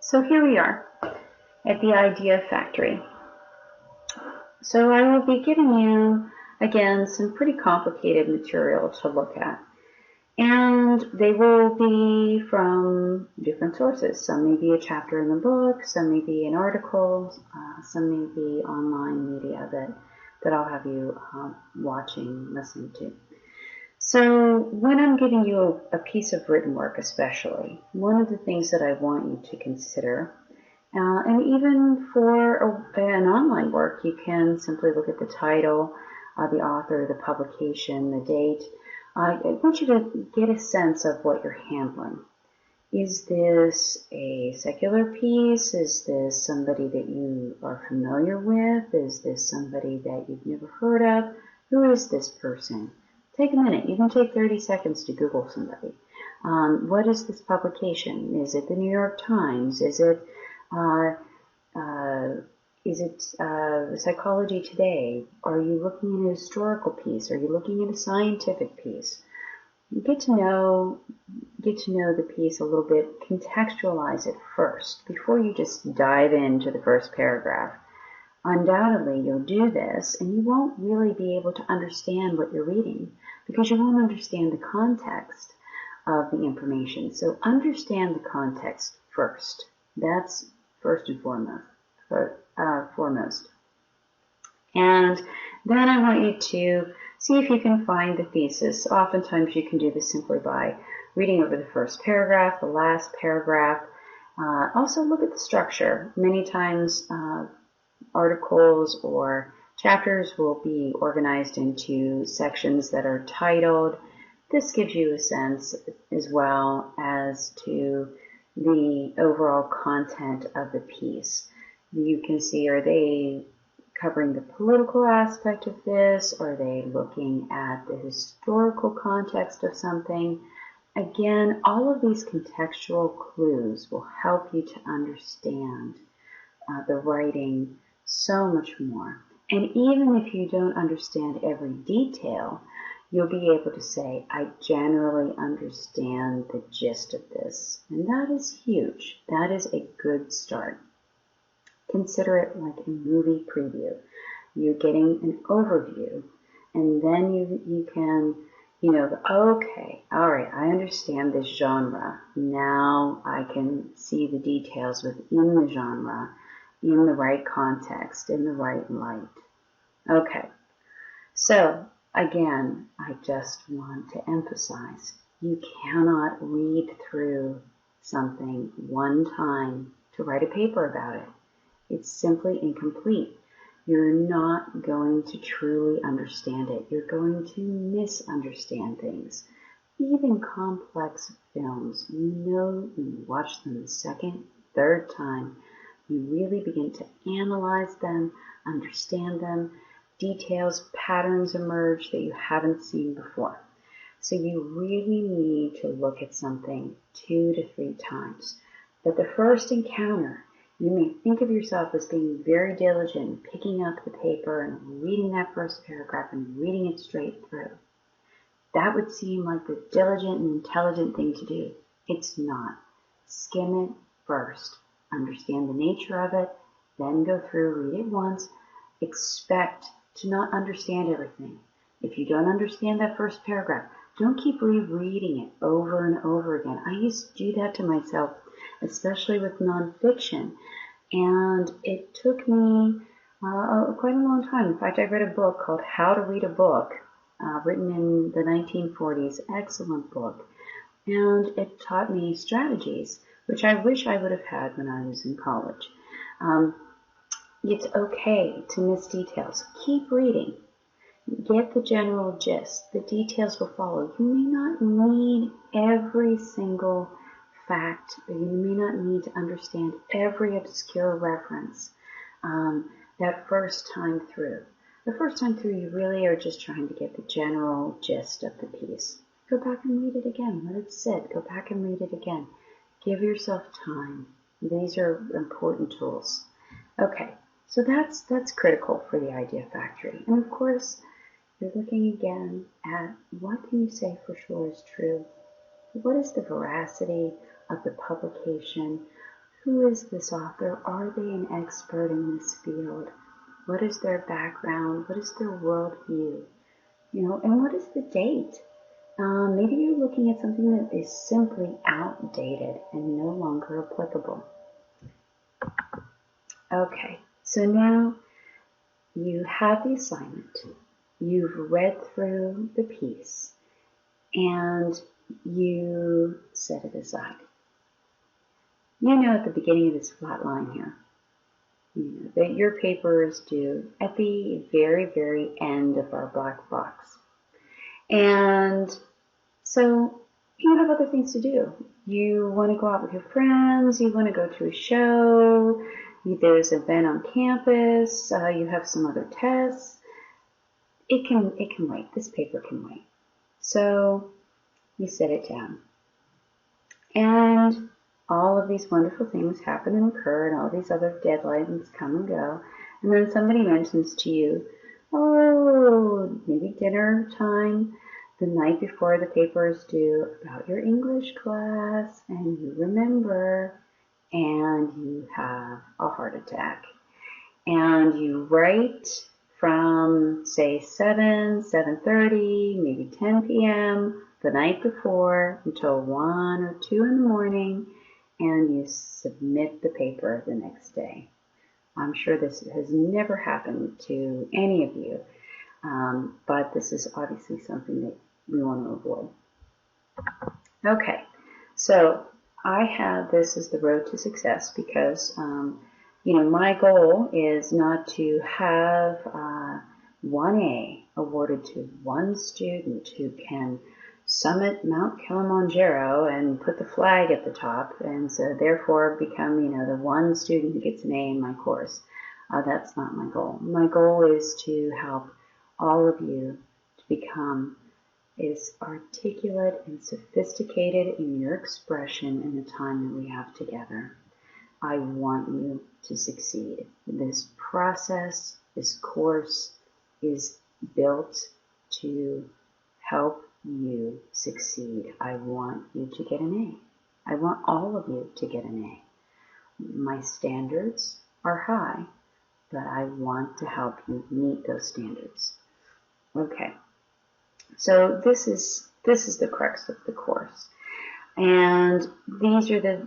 So here we are at the Idea Factory. So I will be giving you, again, some pretty complicated material to look at. And they will be from different sources. Some may be a chapter in the book, some may be an article, some may be online media that I'll have you watching, listening to. So when I'm giving you a piece of written work especially, one of the things that I want you to consider, and even for an online work, you can simply look at the title, the author, the publication, the date. I want you to get a sense of what you're handling. Is this a secular piece? Is this somebody that you are familiar with? Is this somebody that you've never heard of? Who is this person? Take a minute. You can take 30 seconds to Google somebody. What is this publication? Is it the New York Times? Is it Psychology Today? Are you looking at a historical piece? Are you looking at a scientific piece? Get to know the piece a little bit. Contextualize it first before you just dive into the first paragraph. Undoubtedly, you'll do this, and you won't really be able to understand what you're reading because you won't understand the context of the information. So understand the context first. That's first and foremost. And then I want you to see if you can find the thesis. Oftentimes you can do this simply by reading over the first paragraph, the last paragraph. Also look at the structure. Many times articles or chapters will be organized into sections that are titled. This gives you a sense as well as to the overall content of the piece. You can see, are they covering the political aspect of this? Are they looking at the historical context of something? Again, all of these contextual clues will help you to understand the writing so much more. And even if you don't understand every detail, you'll be able to say, I generally understand the gist of this. And that is huge. That is a good start. Consider it like a movie preview. You're getting an overview, and then you can, okay, all right, I understand this genre. Now I can see the details within the genre in the right context, in the right light. Okay, so again, I just want to emphasize, you cannot read through something one time to write a paper about it. It's simply incomplete. You're not going to truly understand it. You're going to misunderstand things. Even complex films, when you watch them the second, third time, you really begin to analyze them, understand them. Details, patterns emerge that you haven't seen before. So you really need to look at something 2 to 3 times. But the first encounter, you may think of yourself as being very diligent in picking up the paper and reading that first paragraph and reading it straight through. That would seem like the diligent and intelligent thing to do. It's not. Skim it first. Understand the nature of it. Then go through, read it once. Expect to not understand everything. If you don't understand that first paragraph, don't keep rereading it over and over again. I used to do that to myself, especially with nonfiction. And it took me quite a long time. In fact, I read a book called How to Read a Book, written in the 1940s. Excellent book. And it taught me strategies, which I wish I would have had when I was in college. It's okay to miss details. Keep reading. Get the general gist. The details will follow. You may not need every single fact. You may not need to understand every obscure reference that first time through. The first time through, you really are just trying to get the general gist of the piece. Go back and read it again. Let it sit. Go back and read it again. Give yourself time. These are important tools. Okay, so that's critical for the Idea Factory. And of course, you're looking again at what can you say for sure is true? What is the veracity of the publication? Who is this author? Are they an expert in this field? What is their background? What is their worldview? And what is the date? Maybe you're looking at something that is simply outdated and no longer applicable. Okay, so now you have the assignment. You've read through the piece and you set it aside. At the beginning of this flat line here, that your paper is due at the very, very end of our black box. And so you have other things to do. You want to go out with your friends, you want to go to a show, there's an event on campus, you have some other tests. It can wait. This paper can wait. So you set it down. And all of these wonderful things happen and occur, and all these other deadlines come and go. And then somebody mentions to you, oh, maybe dinner time, the night before the paper is due, about your English class, and you remember, and you have a heart attack. And you write from, say, 7:30, maybe 10 p.m., the night before until 1 or 2 in the morning, and you submit the paper the next day. I'm sure this has never happened to any of you, but this is obviously something that we want to avoid. Okay, so I have this as the road to success because, my goal is not to have 1A awarded to one student who can summit Mount Kilimanjaro and put the flag at the top, and so therefore become, the one student who gets an A in my course. That's not my goal. My goal is to help all of you to become as articulate and sophisticated in your expression in the time that we have together. I want you to succeed. This process, this course is built to help you succeed. I want you to get an A. I want all of you to get an A. My standards are high, but I want to help you meet those standards. Okay, so this is the crux of the course, and these are the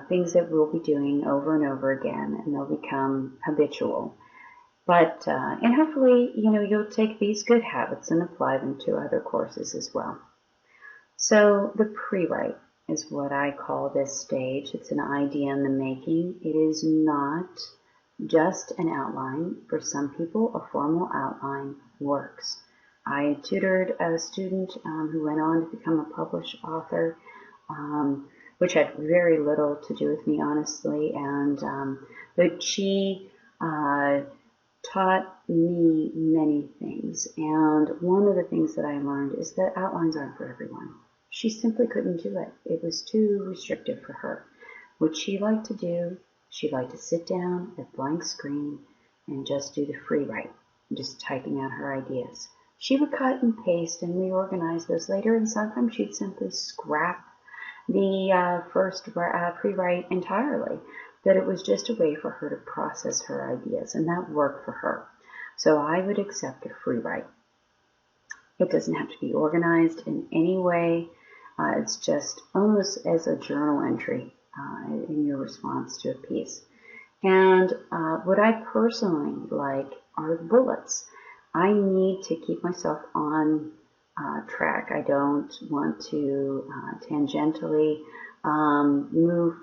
things that we'll be doing over and over again, and they'll become habitual. But, and hopefully, you'll take these good habits and apply them to other courses as well. So the pre-write is what I call this stage. It's an idea in the making. It is not just an outline. For some people, a formal outline works. I tutored a student who went on to become a published author, which had very little to do with me, honestly, but she taught me many things, and one of the things that I learned is that outlines aren't for everyone. She simply couldn't do it. It was too restrictive for her. What she liked to do, she liked to sit down at blank screen and just do the free write, just typing out her ideas. She would cut and paste and reorganize those later, and sometimes she'd simply scrap the first pre-write entirely. That it was just a way for her to process her ideas, and that worked for her. So I would accept a free write. It doesn't have to be organized in any way. It's just almost as a journal entry in your response to a piece. And what I personally like are the bullets. I need to keep myself on track. I don't want to tangentially move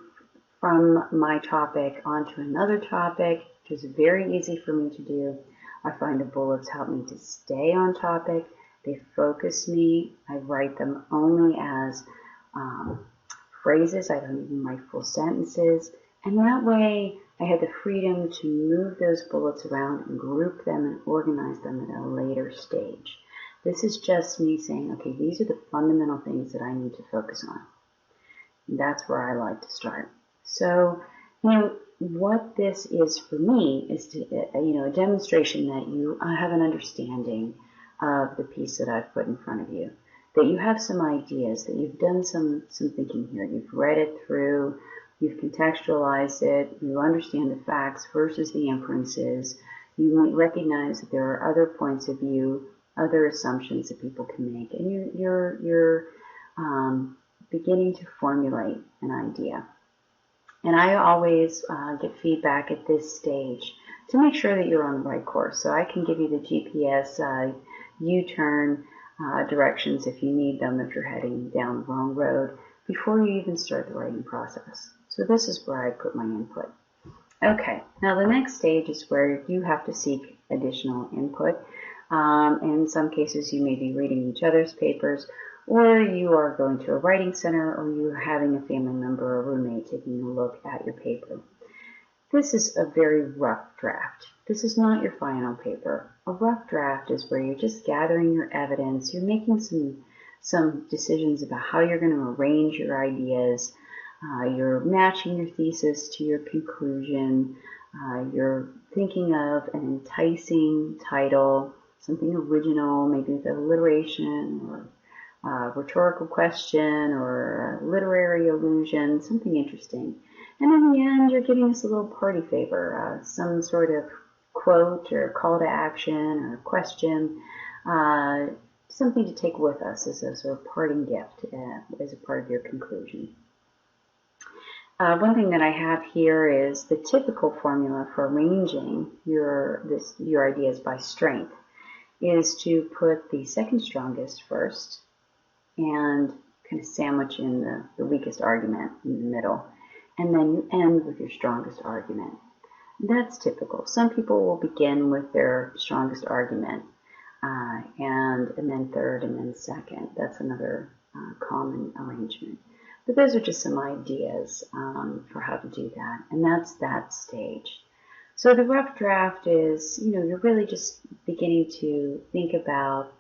from my topic onto another topic, which is very easy for me to do. I find the bullets help me to stay on topic. They focus me. I write them only as phrases. I don't even write full sentences. And that way I have the freedom to move those bullets around and group them and organize them at a later stage. This is just me saying, okay, these are the fundamental things that I need to focus on. And that's where I like to start. So, what this is for me is to, a demonstration that you have an understanding of the piece that I've put in front of you, that you have some ideas, that you've done some thinking here, you've read it through, You've contextualized it. You understand the facts versus the inferences. You might recognize that there are other points of view, other assumptions that people can make, and you're beginning to formulate an idea. And I always get feedback at this stage to make sure that you're on the right course. So I can give you the GPS U-turn directions if you need them, if you're heading down the wrong road, before you even start the writing process. So this is where I put my input. Okay, now the next stage is where you have to seek additional input. In some cases, you may be reading each other's papers, or you are going to a writing center, or you're having a family member or roommate taking a look at your paper. This is a very rough draft. This is not your final paper. A rough draft is where you're just gathering your evidence, you're making some decisions about how you're going to arrange your ideas, you're matching your thesis to your conclusion, you're thinking of an enticing title, something original, maybe with alliteration or a rhetorical question or a literary allusion, something interesting. And in the end, you're giving us a little party favor, some sort of quote or call to action or question, something to take with us as a sort of parting gift as a part of your conclusion. One thing that I have here is the typical formula for arranging your ideas by strength is to put the second strongest first and kind of sandwich in the weakest argument in the middle, and then you end with your strongest argument. That's typical. Some people will begin with their strongest argument, and then third, and then second. That's another common arrangement. But those are just some ideas for how to do that, and that's that stage. So the rough draft is, you're really just beginning to think about,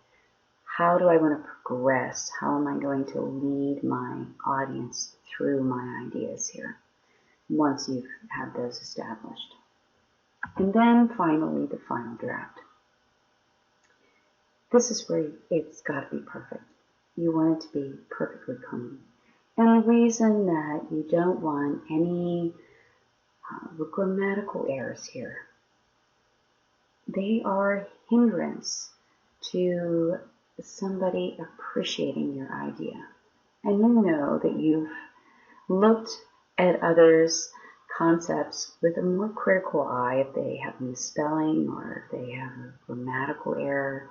how do I want to progress? How am I going to lead my audience through my ideas here once you've had those established? And then finally, the final draft. This is where it's got to be perfect. You want it to be perfectly clean. And the reason that you don't want any grammatical errors here, they are a hindrance to somebody appreciating your idea. And you know that you've looked at others' concepts with a more critical eye if they have misspelling or if they have a grammatical error.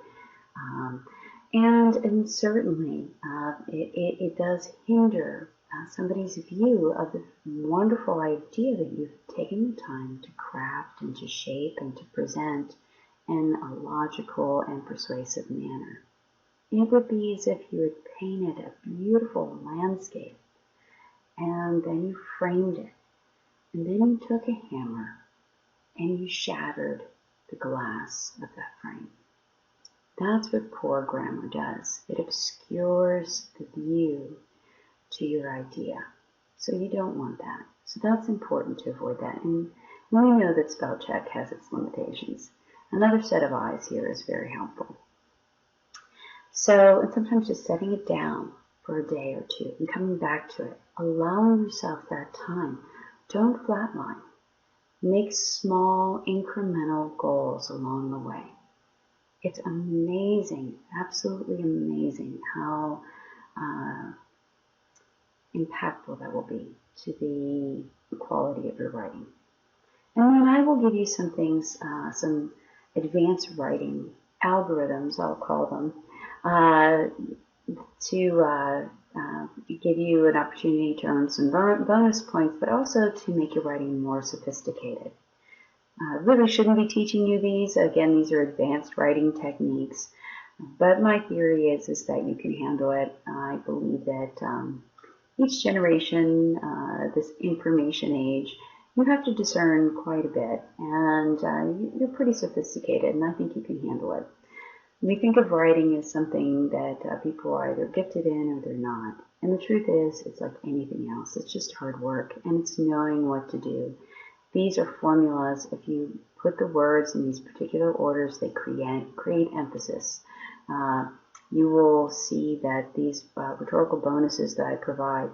And certainly it does hinder somebody's view of the wonderful idea that you've taken the time to craft and to shape and to present in a logical and persuasive manner. It would be as if you had painted a beautiful landscape and then you framed it, and then you took a hammer and you shattered the glass of that frame. That's what poor grammar does. It obscures the view to your idea. So you don't want that. So that's important to avoid that. And we know that spell check has its limitations. Another set of eyes here is very helpful. So, and sometimes just setting it down for a day or two and coming back to it, allowing yourself that time. Don't flatline. Make small incremental goals along the way. It's amazing, absolutely amazing how impactful that will be to the quality of your writing. And then I will give you some things, some advanced writing algorithms, I'll call them, to give you an opportunity to earn some bonus points, but also to make your writing more sophisticated. Really shouldn't be teaching you these. Again, these are advanced writing techniques. But my theory is that you can handle it. I believe that each generation, this information age, you have to discern quite a bit. And you're pretty sophisticated, and I think you can handle it. We think of writing as something that people are either gifted in or they're not. And the truth is, it's like anything else. It's just hard work, and it's knowing what to do. These are formulas. If you put the words in these particular orders, they create emphasis. You will see that these rhetorical bonuses that I provide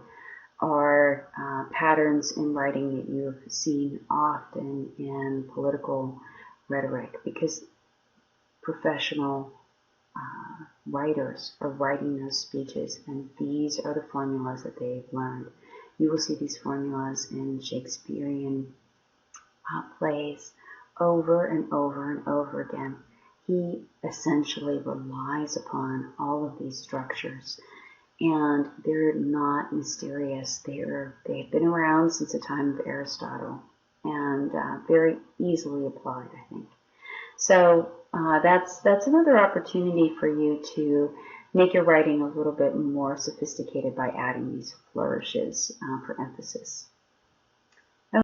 are patterns in writing that you've seen often in political rhetoric, because professional writers are writing those speeches, and these are the formulas that they've learned. You will see these formulas in Shakespearean plays over and over and over again. He essentially relies upon all of these structures, and they're not mysterious. They've been around since the time of Aristotle, and very easily applied, I think. So that's another opportunity for you to make your writing a little bit more sophisticated by adding these flourishes for emphasis.